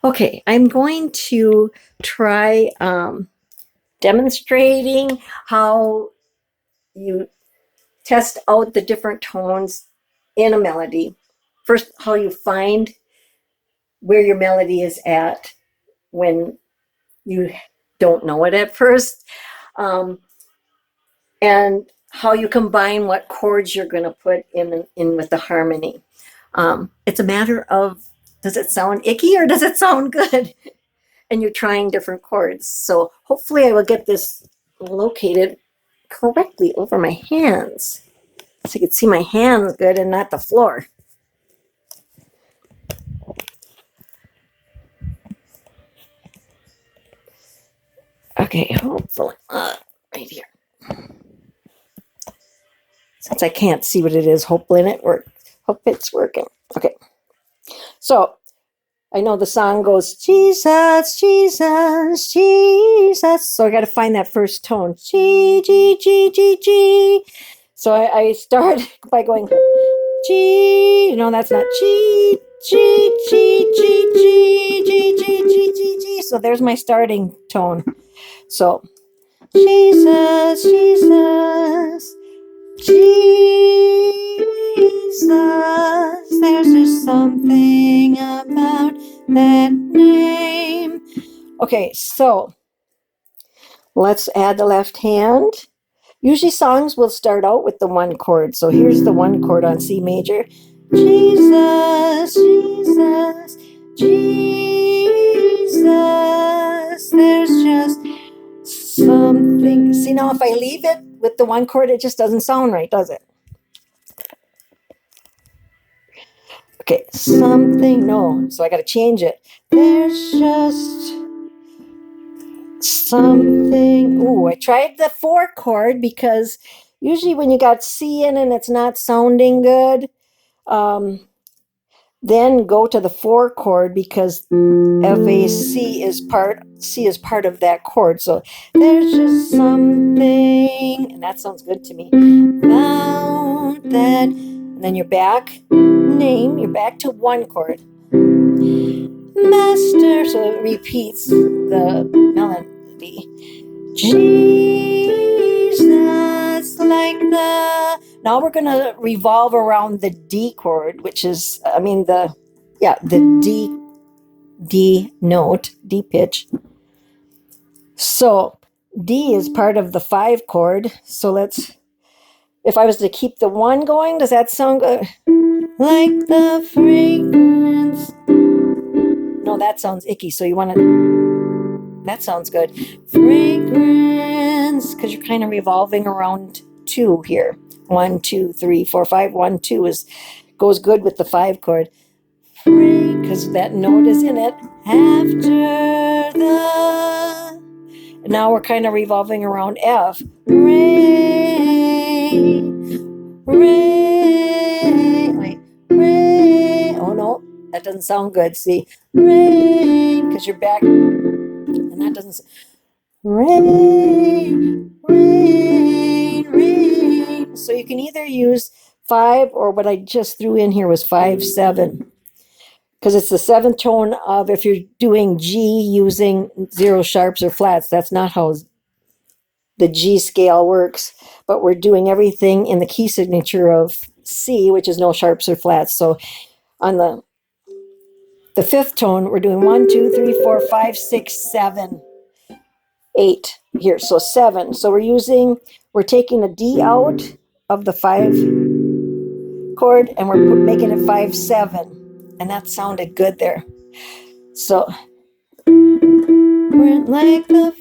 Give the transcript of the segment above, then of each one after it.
Okay, I'm going to try demonstrating how you test out the different tones in a melody. First, how you find where your melody is at when you don't know it at first, and how you combine what chords you're going to put in with the harmony. It's a matter of, does it sound icky or does it sound good? And you're trying different chords. So hopefully I will get this located correctly over my hands, so you can see my hands good and not the floor. Okay, hopefully, right here. Since I can't see what it is, hopefully it works. Hope it's working. Okay, so I know the song goes, Jesus, Jesus, Jesus. So I got to find that first tone. G, G, G, G, G. So I start by going, G. No, that's not G, G, G, G, G, G, G, G, G, G. So there's my starting tone. So, Jesus, Jesus, Jesus, there's just something about that name. Okay, so let's add the left hand. Usually songs will start out with the one chord. So here's the one chord on C major. Jesus, Jesus, Jesus, there's just something. See, now if I leave it with the one chord, it just doesn't sound right, does it? Okay, something, no. So I got to change it. There's just something. Ooh, I tried the 4 chord because usually when you got C in and it's not sounding good, then go to the 4 chord because C is part of that chord. So there's just something, and that sounds good to me. About that, and then you're back. You're back to 1 chord. Master, so it repeats the melody. Jesus, like the. Now we're gonna revolve around the D chord, which is, the D note, D pitch. So D is part of the 5 chord. So if I was to keep the 1 going, does that sound good? Like the fragrance. No, that sounds icky. So you want to, that sounds good. Fragrance, because you're kind of revolving around 2 here. 1, 2, 3, 4, 5. 1, 2 goes good with the 5 chord. Because that note is in it. After the. And now we're kind of revolving around F. Rain. Rain. Wait. Rain. Oh no, that doesn't sound good. See? Rain. Because you're back. And that doesn't. Rain. Rain. Rain. So you can either use 5, or what I just threw in here was 5, 7. Because it's the 7th tone of, if you're doing G using 0 sharps or flats, that's not how the G scale works. But we're doing everything in the key signature of C, which is no sharps or flats. So on the 5th tone, we're doing 1, 2, 3, 4, 5, 6, 7, 8 here. So 7. So we're taking a D out of the 5 chord, and we're making it 5, 7. And that sounded good there. So we're like the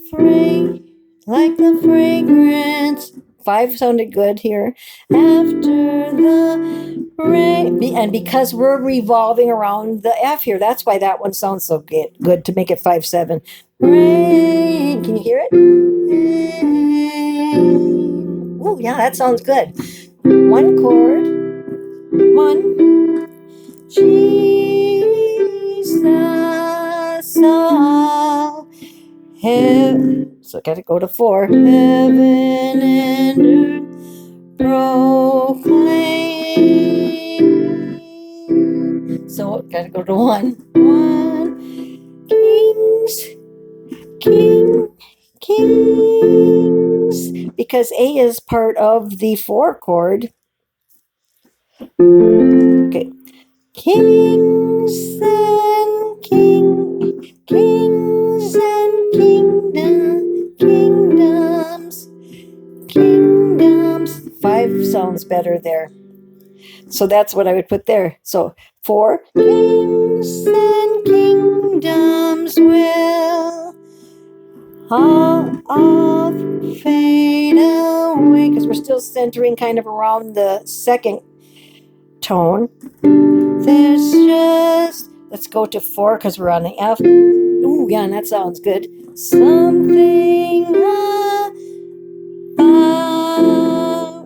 fragrance. 5 sounded good here. After the rain, and because we're revolving around the F here, that's why that one sounds so good to make it 5, 7. Rain. Can you hear it? Oh yeah, that sounds good. 1 chord. 1. Jesus, oh, heaven. So got to go to 4. Heaven and earth proclaim. So got to go to 1. 1. because A is part of the 4 chord. Okay. Kings and kings and kingdoms. 5 sounds better there. So that's what I would put there. So 4 kings and kingdoms will all fade away, because we're still centering kind of around the second tone. There's just, let's go to 4 because we're on the F. Ooh, yeah, and that sounds good. Something about,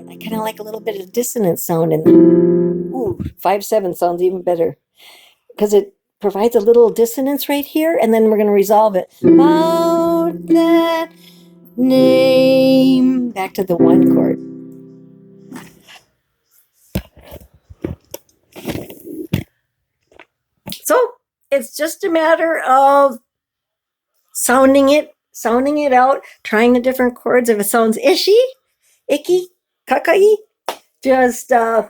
I kind of like a little bit of dissonant sound in there. Ooh, 5/7 sounds even better because it provides a little dissonance right here, and then we're going to resolve it. About that name. Back to the 1 chord. So it's just a matter of sounding it out, trying the different chords. If it sounds icky, kakai, just go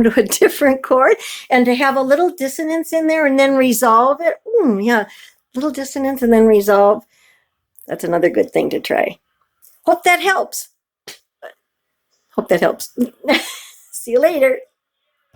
to a different chord, and to have a little dissonance in there and then resolve it. Yeah, little dissonance and then resolve. That's another good thing to try. Hope that helps. See you later.